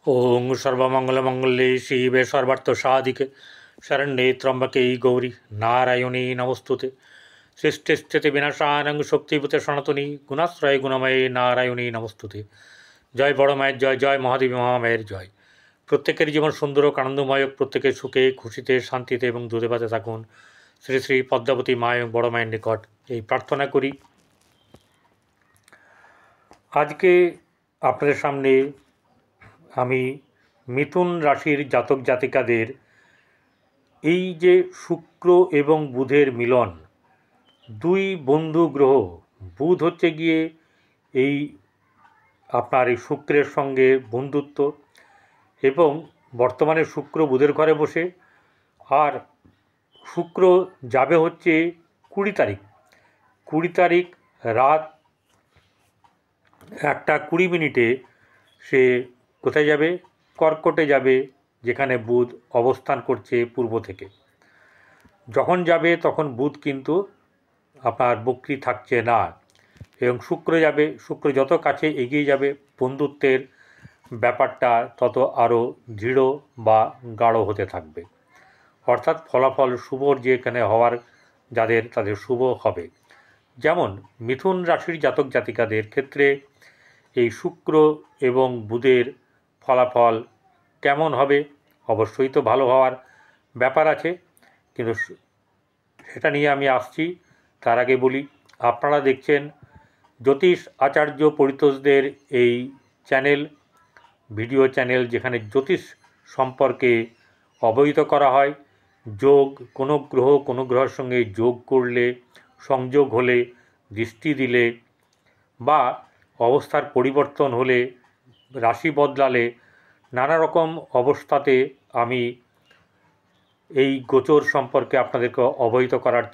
ओं सर्वमंगलमंगले शिवे सर्वार्थसाधिके शरण्ये त्र्यंबके गौरी नारायणी नमस्तुते सृष्टिस्थिति विनाशानं शक्तिभूते सनातनी गुणाश्रय गुणमये नारायणी नमस्तुते। जय बड़ माয়ের জয়, জয় মহাদেবী মহামায়ের জয়। প্রত্যেকের জীবন সুন্দর ও আনন্দময়, প্রত্যেকের সুখে খুশিতে শান্তিতে এবং দুধে ভাতে থাকুন। শ্রী শ্রী পদ্মাবতী মা এবং বড় মায়ের নিকট এই প্রার্থনা করি। আজকে আপনাদের সামনে আমি মিথুন রাশির জাতক জাতিকাদের এই যে শুক্র এবং বুধের মিলন, দুই বন্ধু গ্রহ, বুধ হচ্ছে গিয়ে এই আপনার এই শুক্রের সঙ্গে বন্ধুত্ব, এবং বর্তমানে শুক্র বুধের ঘরে বসে, আর শুক্র যাবে হচ্ছে 20 তারিখ রাত 1:20 সে কোথায় যাবে? কর্কটে যাবে, যেখানে বুধ অবস্থান করছে পূর্ব থেকে। যখন যাবে তখন বুধ কিন্তু আপনার বক্রী থাকছে না, এবং শুক্র যাবে। শুক্র যত কাছে এগিয়ে যাবে বন্ধুত্বের ব্যাপারটা তত আরও দৃঢ় বা গাঢ় হতে থাকবে। অর্থাৎ ফলাফল শুভ যেখানে হওয়ার তাদের শুভ হবে। যেমন মিথুন রাশির জাতক জাতিকাদের ক্ষেত্রে এই শুক্র এবং বুধের ফলাফল কেমন হবে? অবশ্যই তো ভালো হওয়ার ব্যাপার আছে, কিন্তু সেটা নিয়ে আমি আসছি। তার আগে বলি, আপনারা দেখছেন জ্যোতিষ আচার্য পরিতোষদের এই চ্যানেল, ভিডিও চ্যানেল, যেখানে জ্যোতিষ সম্পর্কে অবহিত করা হয়। যোগ, কোনো গ্রহের সঙ্গে যোগ করলে, সংযোগ হলে, দৃষ্টি দিলে বা অবস্থার পরিবর্তন হলে, রাশি বদলালে, নানা রকম অবস্থাতে আমি এই গোচর সম্পর্কে আপনাদেরকে অবহিত করার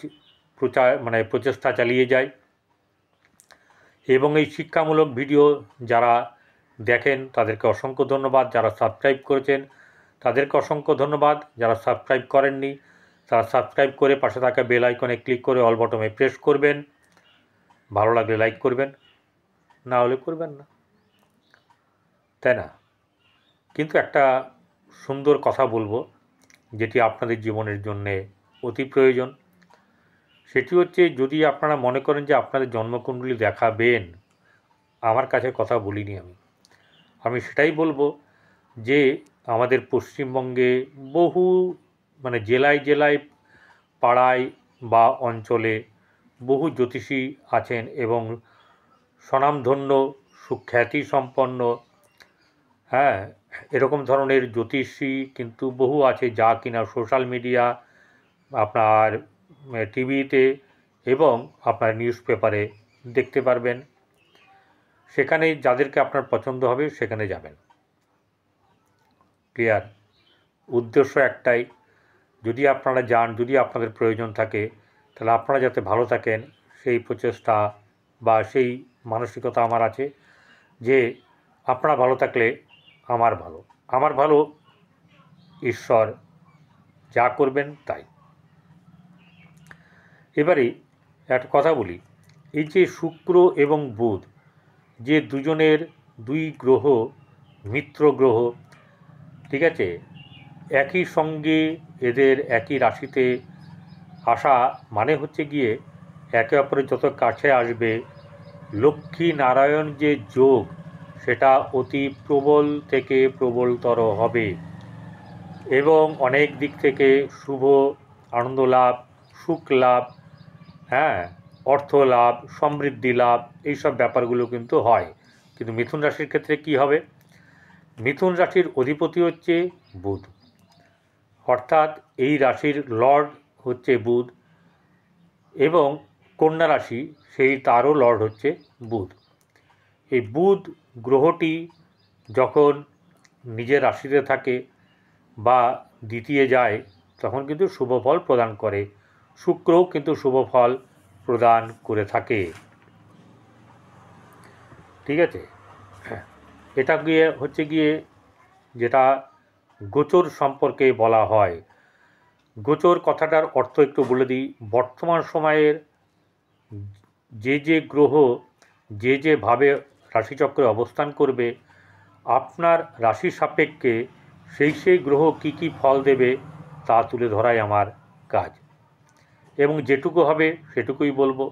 প্রচেষ্টা চালিয়ে যাই। এবং এই শিক্ষামূলক ভিডিও যারা দেখেন তাদেরকে অসংখ্য ধন্যবাদ। যারা সাবস্ক্রাইব করেছেন তাদেরকে অসংখ্য ধন্যবাদ। যারা সাবস্ক্রাইব করেননি তারা সাবস্ক্রাইব করে পাশে থাকা বেল আইকনে ক্লিক করে অল বটমে প্রেস করবেন। ভালো লাগলে লাইক করবেন, না হলে করবেন না, তাই না? কিন্তু একটা সুন্দর কথা বলবো, যেটি আপনাদের জীবনের জন্যে অতি প্রয়োজন। সেটি হচ্ছে, যদি আপনারা মনে করেন যে আপনাদের জন্মকুণ্ডলী দেখাবেন, আমার কাছে কথা বলিনি আমি সেটাই বলবো যে আমাদের পশ্চিমবঙ্গে বহু জেলায় জেলায়, পাড়ায় বা অঞ্চলে বহু জ্যোতিষী আছেন এবং স্বনামধন্য সুখ্যাতি সম্পন্ন, এরকম ধরনের জ্যোতিষী কিন্তু বহু আছে, যা কিনা সোশ্যাল মিডিয়া, আপনার টিভিতে এবং আপনার নিউজ পেপারে দেখতে পারবেন। সেখানে যাদেরকে আপনার পছন্দ হবে সেখানে যাবেন। ক্লিয়ার? উদ্দেশ্য একটাই, যদি আপনারা যান, যদি আপনাদের প্রয়োজন থাকে, তাহলে আপনারা যাতে ভালো থাকেন সেই প্রচেষ্টা বা সেই মানসিকতা আমার আছে, যে আপনারা ভালো থাকলে আমার ভালো ঈশ্বর যা করবেন তাই। এবারে একটা কথা বলি, এই যে শুক্র এবং বুধ, যে দুই গ্রহ, মিত্র গ্রহ, ঠিক আছে, একই সঙ্গে এদের একই রাশিতে আসা মানে হচ্ছে গিয়ে একে অপরের যত কাছে আসবে, লক্ষ্মী নারায়ণ যে যোগ, সেটা অতি প্রবল থেকে প্রবলতর হবে এবং অনেক দিক থেকে শুভ, আনন্দ লাভ, সুখ লাভ, অর্থ লাভ, সমৃদ্ধি লাভ, এইসব ব্যাপারগুলো কিন্তু হয়। কিন্তু মিথুন রাশির ক্ষেত্রে কি হবে? মিথুন রাশির অধিপতি হচ্ছে বুধ, অর্থাৎ এই রাশির লর্ড হচ্ছে বুধ, এবং কন্যা রাশি তারও লর্ড হচ্ছে বুধ। এই বুধ গ্রহটি যখন নিজের রাশিতে থাকে বা দ্বিতীয় যায়, তখন কিন্তু শুভ ফল প্রদান করে। শুক্রও কিন্তু শুভ ফল প্রদান করে থাকে। ঠিক আছে? এটা হচ্ছে গিয়ে যেটা গোচর সম্পর্কে বলা হয়। গোচর কথাটার অর্থ একটু বলে দিই। বর্তমান সময়ের যে গ্রহ যেভাবে রাশিচক্রে অবস্থান করবে, আপনার রাশি সাপেক্ষে সেই গ্রহ কি কি ফল দেবে তা তুলে ধরাই আমার কাজ, এবং যেটুকু হবে সেটুকুই বলবো।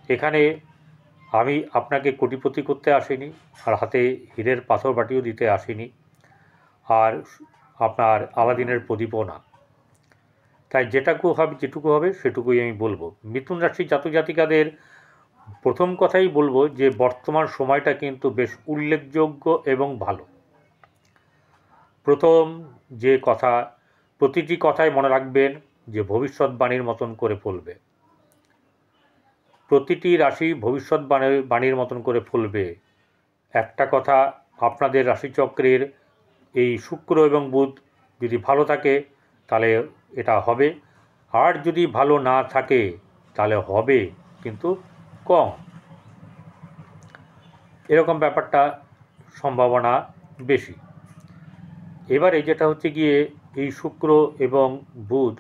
এখানে আমি আপনাকে কোটিপতি করতে আসিনি, আর হাতে হীরের পাথর বাটিও দিতে আসিনি, আর আপনার আলাদিনের প্রদীপও না। তাই যেটুকু হবে সেটুকুই আমি বলবো। মিথুন রাশির জাতক জাতিকাদের প্রথম কথাই বলবো যে বর্তমান সময়টা কিন্তু বেশ উল্লেখযোগ্য এবং ভালো। প্রথম যে কথা, প্রতিটি কথাই মনে রাখবেন যে ভবিষ্যৎবাণীর মতন করে ফলবে। প্রতিটি রাশি ভবিষ্যৎবাণীর মতন করে ফলবে। একটা কথা, আপনাদের রাশিচক্রের এই শুক্র এবং বুধ যদি ভালো থাকে তাহলে এটা হবে, আর যদি ভালো না থাকে তাহলে হবে কিন্তু কম, এরকম ব্যাপারটা সম্ভাবনা বেশি। এবারে যেটা হচ্ছে গিয়ে এই শুক্র এবং বুধ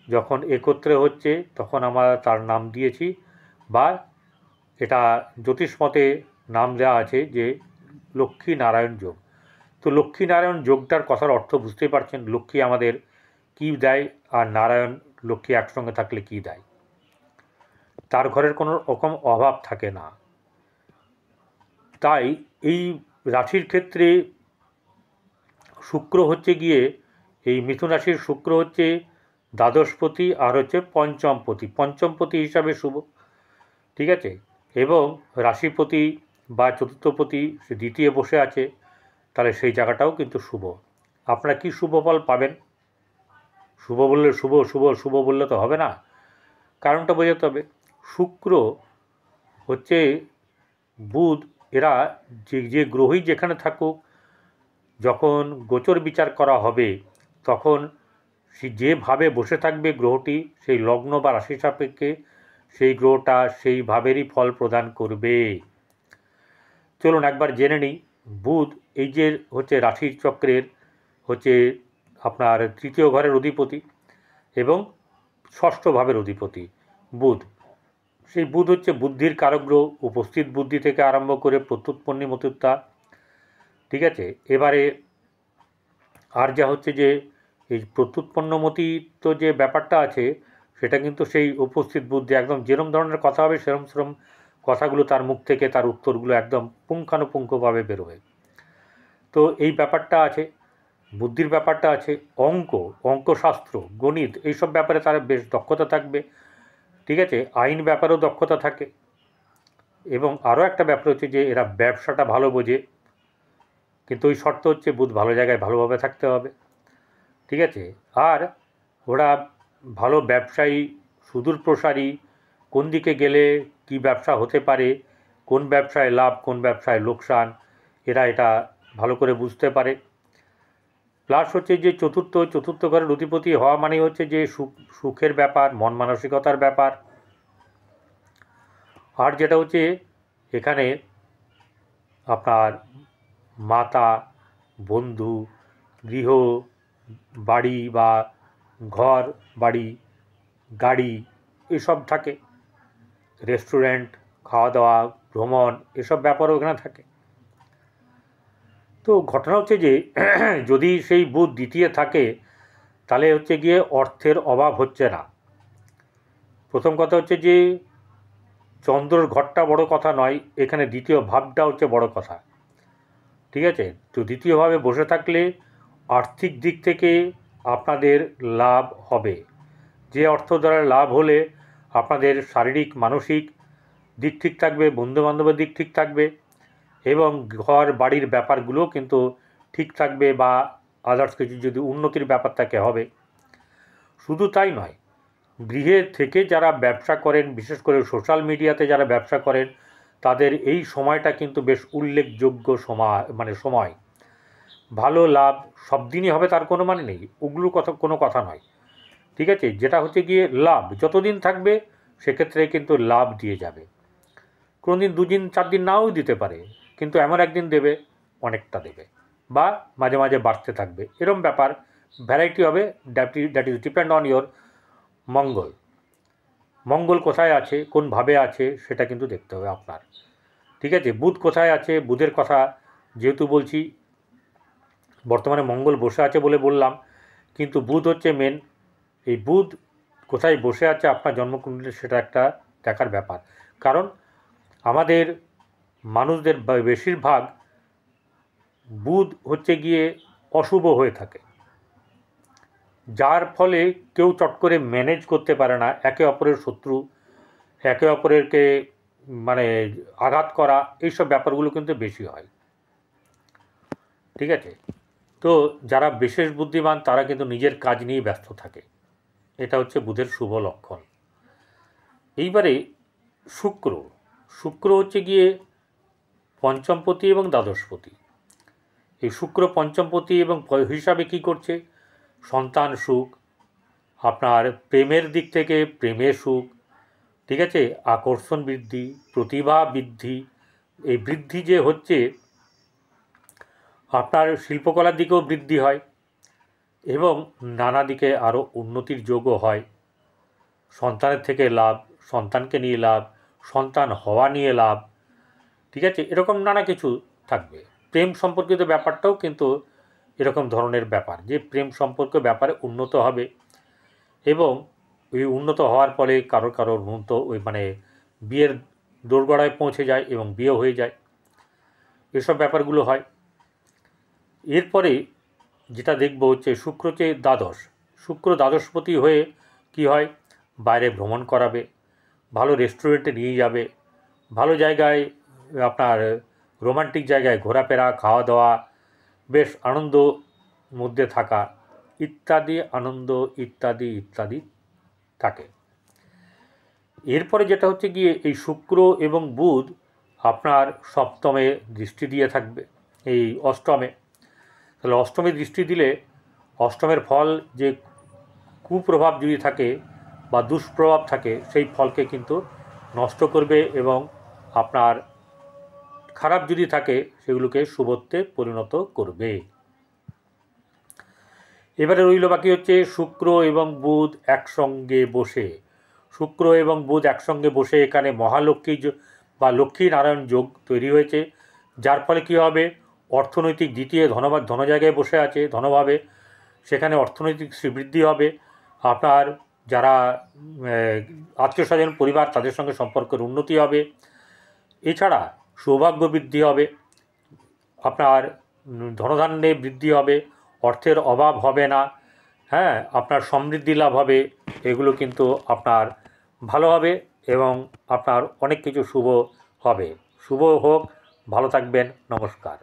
যখন একত্রে হচ্ছে তখন আমরা তার নাম দিয়েছি, বা এটা জ্যোতিষমতে নাম দেওয়া আছে যে লক্ষ্মী নারায়ণ যোগ। তো লক্ষ্মী নারায়ণ যোগটার কথার অর্থ বুঝতেই পারছেন, লক্ষ্মী আমাদের কী দেয় আর নারায়ণ লক্ষ্মী একসঙ্গে থাকলে কী দেয়। তার ঘরের কোনো রকম অভাব থাকে না। তাই এই রাশির ক্ষেত্রে শুক্র হচ্ছে গিয়ে, এই মিথুন রাশির শুক্র হচ্ছে দ্বাদশপতি আর হচ্ছে পঞ্চমপতি হিসাবে শুভ, ঠিক আছে। এবং রাশিপতি বা চতুর্থপতি সে দ্বিতীয় বসে আছে, তাহলে সেই জায়গাটাও কিন্তু শুভ। আপনারা কি শুভ ফল পাবেন? শুভ বললে শুভ বললে তো হবে না, কারণটা বোঝাতে হবে। শুক্র হচ্ছে বুধ, এরা যে গ্রহই যেখানে থাকুক, যখন গোচর বিচার করা হবে তখন যেভাবে বসে থাকবে গ্রহটি, সেই লগ্ন বা রাশি সাপেক্ষে সেই গ্রহটা সেই ভাবেরই ফল প্রদান করবে। চলুন একবার জেনে নিই। বুধ এই যে হচ্ছে রাশির চক্রের হচ্ছে আপনার তৃতীয় ঘরের অধিপতি এবং ষষ্ঠ ভাবের অধিপতি বুধ। সেই বুধ হচ্ছে বুদ্ধির কারক গ্রহ, উপস্থিত বুদ্ধি থেকে আরম্ভ করে প্রত্যুৎপন্নমতিতা, ঠিক আছে। এবারে আর যা হচ্ছে যে এই প্রত্যুৎপন্নমতিত্ব যে ব্যাপারটা আছে সেটা কিন্তু সেই উপস্থিত বুদ্ধি, একদম যেরম ধরনের কথা হবে সেরম কথাগুলো তার মুখ থেকে তার উত্তরগুলো একদম পুঙ্খানুপুঙ্খভাবে বেরোবে। তো এই ব্যাপারটা আছে, বুদ্ধির ব্যাপারটা আছে, অঙ্কশাস্ত্র, গণিত, এইসব ব্যাপারে তার বেশ দক্ষতা থাকবে, ঠিক আছে। আইন ব্যাপারেও দক্ষতা থাকে, এবং আরও একটা ব্যাপার হচ্ছে যে এরা ব্যবসাটা ভালো বোঝে, কিন্তু ওই শর্ত হচ্ছে বুধ ভালো জায়গায় ভালোভাবে থাকতে হবে, ঠিক আছে। আর ওরা ভালো ব্যবসায়ী, সুদূর প্রসারী, কোন দিকে গেলে কি ব্যবসা হতে পারে, কোন ব্যবসায় লাভ কোন ব্যবসায় লোকসান, এরা এটা ভালো করে বুঝতে পারে। প্লাস হচ্ছে যে চতুর্থ ঘরের অধিপতি হওয়া মানে হচ্ছে যে সুখের ব্যাপার, মন মানসিকতার ব্যাপার। আর যেটা হচ্ছে এখানে আপনার মাতা, বন্ধু, গৃহ, বাড়ি বা ঘর বাড়ি, গাড়ি, এসব থাকে, রেস্টুরেন্ট, খাওয়া দাওয়া, ভ্রমণ, এসব ব্যাপারও এখানে থাকে। তো ঘটনা হচ্ছে যে যদি সেই বুধ দ্বিতীয় থাকে তাহলে হচ্ছে গিয়ে অর্থের অভাব হচ্ছে না। প্রথম কথা হচ্ছে যে চন্দ্রর ঘরটা বড় কথা নয়, এখানে দ্বিতীয় ভাবটা হচ্ছে বড় কথা, ঠিক আছে। তো দ্বিতীয়ভাবে বসে থাকলে আর্থিক দিক থেকে আপনাদের লাভ হবে। যে অর্থ দ্বারা লাভ হলে আপনাদের শারীরিক মানসিক দিক ঠিক থাকবে, বন্ধুবান্ধবের দিক ঠিক থাকবে, এবং ঘর বাড়ির ব্যাপারগুলোও কিন্তু ঠিক থাকবে, বা আদার্স কিছু যদি উন্নতির ব্যাপার থাকে হবে। শুধু তাই নয়, গৃহে থেকে যারা ব্যবসা করেন, বিশেষ করে সোশ্যাল মিডিয়াতে যারা ব্যবসা করেন, তাদের এই সময়টা কিন্তু বেশ উল্লেখযোগ্য সময়। ভালো লাভ সব দিনই হবে তার কোনো মানে নেই, ওগুলোর কোনো কথা নয়, ঠিক আছে। যেটা হচ্ছে গিয়ে লাভ যতদিন থাকবে সেক্ষেত্রে কিন্তু লাভ দিয়ে যাবে। কোনো দিন 2 দিন 4 দিন নাও দিতে পারে, কিন্তু এমন একদিন দেবে অনেকটা দেবে, বা মাঝে মাঝে বাড়তে থাকবে, এরম ব্যাপার ভ্যারাইটি হবে। That is depend on your Mangal কোথায় আছে, কোন ভাবে আছে, সেটা কিন্তু দেখতে হবে আপনার, ঠিক আছে। বুধ কোথায় আছে, বুধের কথা যেহেতু বলছি, বর্তমানে মঙ্গল বসে আছে বলে বললাম, কিন্তু বুধ হচ্ছে মেন। এই বুধ কোথায় বসে আছে আপনার জন্মকুণ্ডলী সেটা একটা দেখার ব্যাপার। কারণ আমাদের মানুষদের বেশিরভাগ বুধ হচ্ছে গিয়ে অশুভ হয়ে থাকে, যার ফলে কেউ চট করে ম্যানেজ করতে পারে না, একে অপরের শত্রু, একে অপরেরকে মানে আঘাত করা, এইসব ব্যাপারগুলো কিন্তু বেশি হয়। ঠিক আছে, তো যারা বিশেষ বুদ্ধিমান তারা কিন্তু নিজের কাজ নিয়ে ব্যস্ত থাকে, এটা হচ্ছে বুধের শুভ লক্ষণ। এইবারে শুক্র হচ্ছে গিয়ে পঞ্চমপতি এবং দ্বাদশপতি। এই শুক্র পঞ্চমপতি এবং হিসাবে কী করছে, সন্তান সুখ, আপনার প্রেমের দিক থেকে প্রেমের সুখ, ঠিক আছে, আকর্ষণ বৃদ্ধি, প্রতিভা বৃদ্ধি। এই বৃদ্ধি যে হচ্ছে আপনার শিল্পকলার দিকেও বৃদ্ধি হয় এবং নানা দিকে আরও উন্নতির যোগও হয়। সন্তানের থেকে লাভ, সন্তানকে নিয়ে লাভ, সন্তান হওয়া নিয়ে লাভ, ঠিক আছে, এরকম নানা কিছু থাকবে। প্রেম সম্পর্কিত ব্যাপারটাও কিন্তু এরকম ধরনের ব্যাপার, যে প্রেম সম্পর্ক ব্যাপারে উন্নত হবে এবং ওই উন্নত হওয়ার ফলে কারোর উন্নত ওই মানে বিয়ের দোরগোড়ায় পৌঁছে যায় এবং বিয়ে হয়ে যায়, এসব ব্যাপারগুলো হয়। এরপরে যেটা দেখব হচ্ছে শুক্র হচ্ছে দ্বাদশ। শুক্র দ্বাদশপতি হয়ে কি হয়, বাইরে ভ্রমণ করাবে, ভালো রেস্টুরেন্টে নিয়ে যাবে, ভালো জায়গায় আপনার রোমান্টিক জায়গায় ঘোরাফেরা, খাওয়া দাওয়া, বেশ আনন্দ মধ্যে থাকা ইত্যাদি, আনন্দ ইত্যাদি ইত্যাদি থাকে। এরপরে যেটা হচ্ছে গিয়ে এই শুক্র এবং বুধ আপনার সপ্তমে দৃষ্টি দিয়ে থাকবে, এই অষ্টমে। তাহলে অষ্টমে দৃষ্টি দিলে অষ্টমের ফল যে কুপ্রভাব যদি থাকে বা দুষ্প্রভাব থাকে সেই ফলকে কিন্তু নষ্ট করবে এবং আপনার খারাপ যদি থাকে সেগুলোকে শুভত্বে পরিণত করবে। এবারে রইল বাকি হচ্ছে শুক্র এবং বুধ একসঙ্গে বসে। শুক্র এবং বুধ একসঙ্গে বসে এখানে মহালক্ষ্মী বা লক্ষ্মী নারায়ণ যোগ তৈরি হয়েছে, যার ফলে কী হবে, অর্থনৈতিক দ্বিতীয় ধন জায়গায় বসে আছে ধনভাবে, সেখানে অর্থনৈতিক শ্রীবৃদ্ধি হবে। আপনার যারা আত্মীয় স্বজন পরিবার তাদের সঙ্গে সম্পর্কের উন্নতি হবে, এছাড়া সৌভাগ্য বৃদ্ধি হবে, আপনার ধনধান্যে বৃদ্ধি হবে, অর্থের অভাব হবে না, হ্যাঁ, আপনার সমৃদ্ধি লাভ হবে। এগুলো কিন্তু আপনার ভালো হবে এবং আপনার অনেক কিছু শুভ হবে। শুভ হোক, ভালো থাকবেন, নমস্কার।